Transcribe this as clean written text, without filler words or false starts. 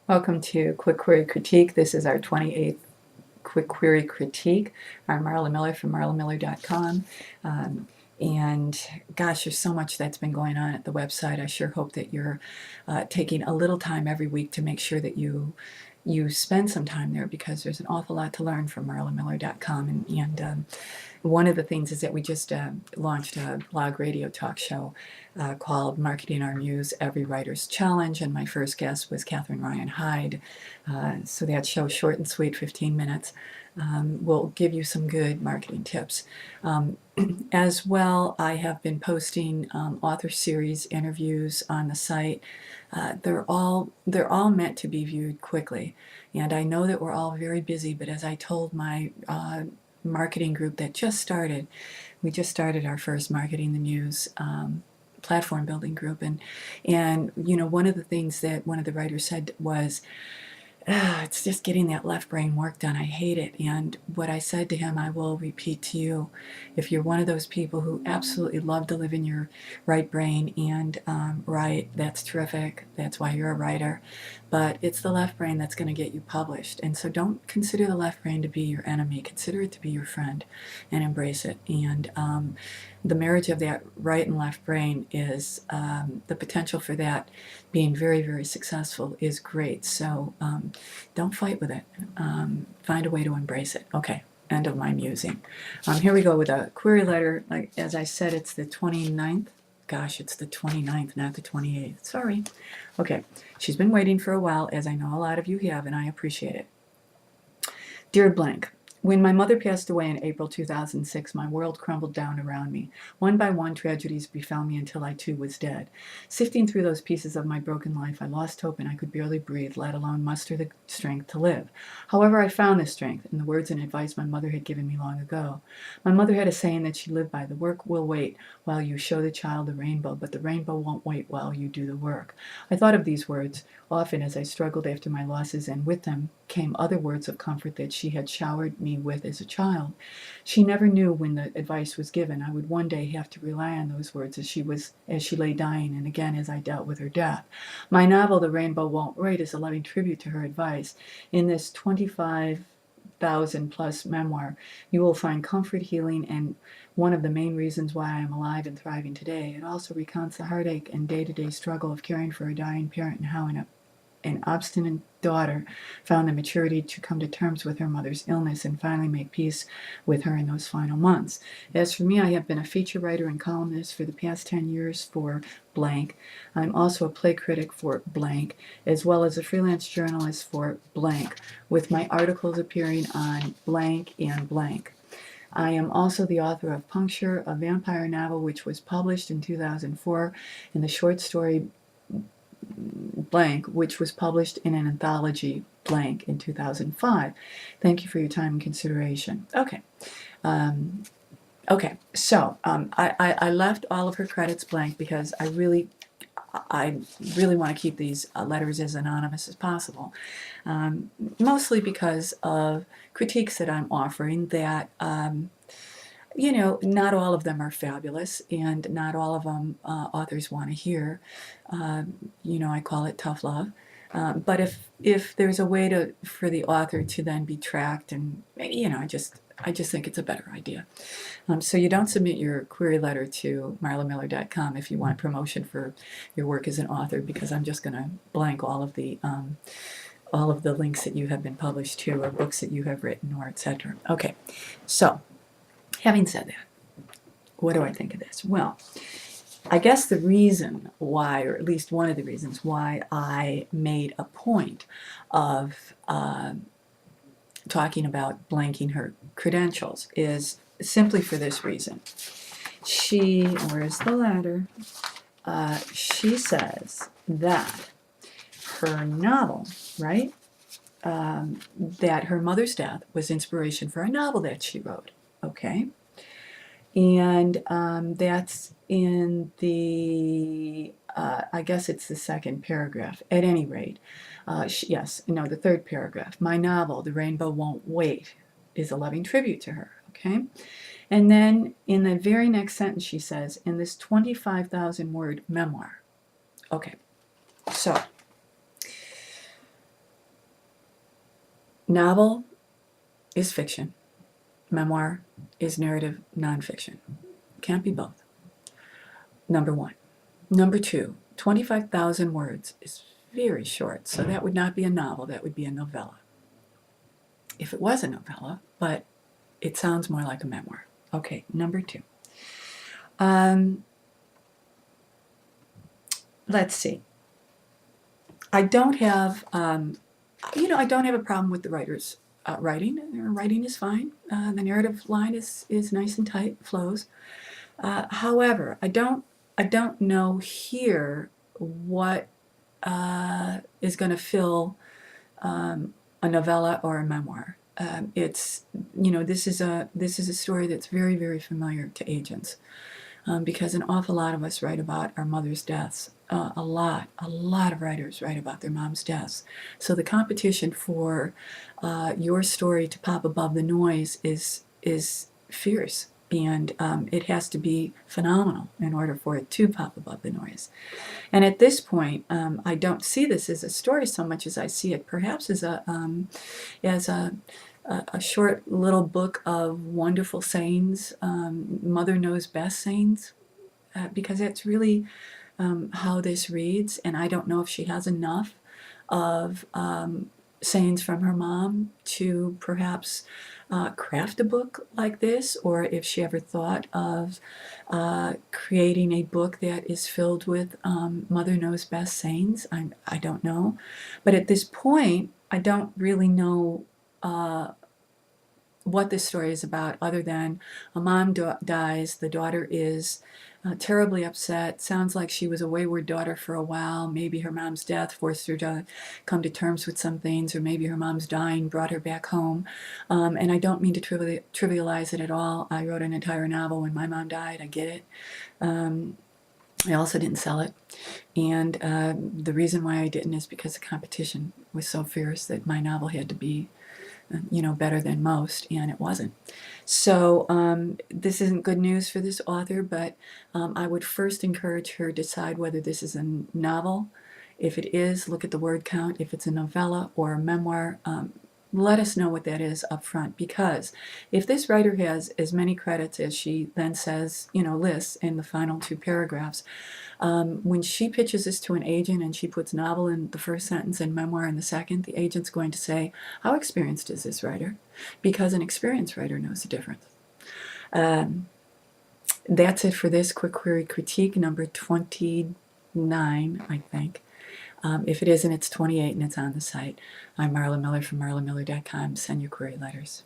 Welcome to Quick Query Critique. This is our 28th Quick Query Critique. I'm Marla Miller from marlamiller.com. And gosh, there's so much that's been going on at the website. I sure hope that you're taking a little time every week to make sure that you spend some time there, because there's an awful lot to learn from marlamiller.com. And one of the things is that we just launched a blog radio talk show called Marketing Our Muse, Every Writer's Challenge, and my first guest was Catherine Ryan Hyde. So that show, short and sweet, 15 minutes, will give you some good marketing tips. As well, I have been posting author series interviews on the site. They're all meant to be viewed quickly, and I know that we're all very busy. But as I told my marketing group that just started, we just started our first Marketing the Muse platform building group, and you know, one of the things that one of the writers said was, it's just getting that left brain work done. I hate it. And what I said to him, I will repeat to you. If you're one of those people who absolutely love to live in your right brain and write, that's terrific. That's why you're a writer. But it's the left brain that's going to get you published. And so don't consider the left brain to be your enemy. Consider it to be your friend and embrace it. And the marriage of that right and left brain is the potential for that being very, very successful is great. So don't fight with it. Find a way to embrace it. Okay, end of my musing. Here we go with a query letter. Like, as I said, it's the 29th. Gosh, it's the 29th, not the 28th. Sorry. Okay, she's been waiting for a while, as I know a lot of you have, and I appreciate it. Dear blank, when my mother passed away in April 2006, my world crumbled down around me. One by one, tragedies befell me until I too was dead. Sifting through those pieces of my broken life, I lost hope and I could barely breathe, let alone muster the strength to live. However, I found this strength in the words and advice my mother had given me long ago. My mother had a saying that she lived by: the work will wait while you show the child the rainbow, but the rainbow won't wait while you do the work. I thought of these words often as I struggled after my losses, and with them came other words of comfort that she had showered me with as a child. She never knew when the advice was given I would one day have to rely on those words as she lay dying, and again as I dealt with her death. My novel, The Rainbow Won't Wait, is a loving tribute to her advice. In this 25,000 plus memoir, you will find comfort, healing, and one of the main reasons why I am alive and thriving today. It also recounts the heartache and day-to-day struggle of caring for a dying parent, and how an obstinate daughter found the maturity to come to terms with her mother's illness and finally make peace with her in those final months. As for me, I have been a feature writer and columnist for the past 10 years for blank. I'm also a play critic for blank, as well as a freelance journalist for blank, with my articles appearing on blank and blank. I am also the author of Puncture, a vampire novel which was published in 2004, and the short story blank, which was published in an anthology blank in 2005. Thank you for your time and consideration. Okay. So I left all of her credits blank because I really want to keep these letters as anonymous as possible, mostly because of critiques that I'm offering that you know, not all of them are fabulous, and not all of them authors want to hear. You know, I call it tough love. But if there's a way for the author to then be tracked, and you know, I just think it's a better idea. So you don't submit your query letter to marlamiller.com if you want promotion for your work as an author, because I'm just going to blank all of the links that you have been published to, or books that you have written, or etc. Okay, so having said that, what do I think of this? Well, I guess the reason why, or at least one of the reasons why, I made a point of talking about blanking her credentials is simply for this reason. Where's the letter? She says that her novel, right? That her mother's death was inspiration for a novel that she wrote. Okay. And that's in the, I guess it's the second paragraph. At any rate, the third paragraph. My novel, The Rainbow Won't Wait, is a loving tribute to her. Okay. And then in the very next sentence, she says, in this 25,000 word memoir. Okay. So Novel is fiction. Memoir is narrative nonfiction. Can't be both. Number one. Number two, 25,000 words is very short, so that would not be a novel, that would be a novella. If it was a novella, but it sounds more like a memoir. Okay, number two. Let's see. I don't have, I don't have a problem with the writer's writing. Their writing is fine. The narrative line is nice and tight, flows. However, I don't know here what is going to fill a novella or a memoir. This is a story that's very, very familiar to agents, because an awful lot of us write about our mother's deaths. A lot of writers write about their mom's deaths. So the competition for your story to pop above the noise is fierce, and it has to be phenomenal in order for it to pop above the noise. And at this point, I don't see this as a story so much as I see it perhaps as a short little book of wonderful sayings, mother knows best sayings, because that's really how this reads. And I don't know if she has enough of sayings from her mom to perhaps craft a book like this, or if she ever thought of creating a book that is filled with mother knows best sayings. I don't know. But at this point, I don't really know what this story is about, other than a mom dies, the daughter is terribly upset. Sounds like she was a wayward daughter for a while. Maybe her mom's death forced her to come to terms with some things, or maybe her mom's dying brought her back home. And I don't mean to trivialize it at all. I wrote an entire novel when my mom died. I get it. I also didn't sell it. And the reason why I didn't is because the competition was so fierce that my novel had to be better than most, and it wasn't. So this isn't good news for this author, but I would first encourage her to decide whether this is a novel. If it is, look at the word count. If it's a novella or a memoir, let us know what that is up front, because if this writer has as many credits as she then says, lists in the final two paragraphs, when she pitches this to an agent and she puts novel in the first sentence and memoir in the second, the agent's going to say, how experienced is this writer? Because an experienced writer knows the difference. That's it for this quick query critique number 29, I think. If it isn't, it's 28 and it's on the site. I'm Marla Miller from marlamiller.com. Send your query letters.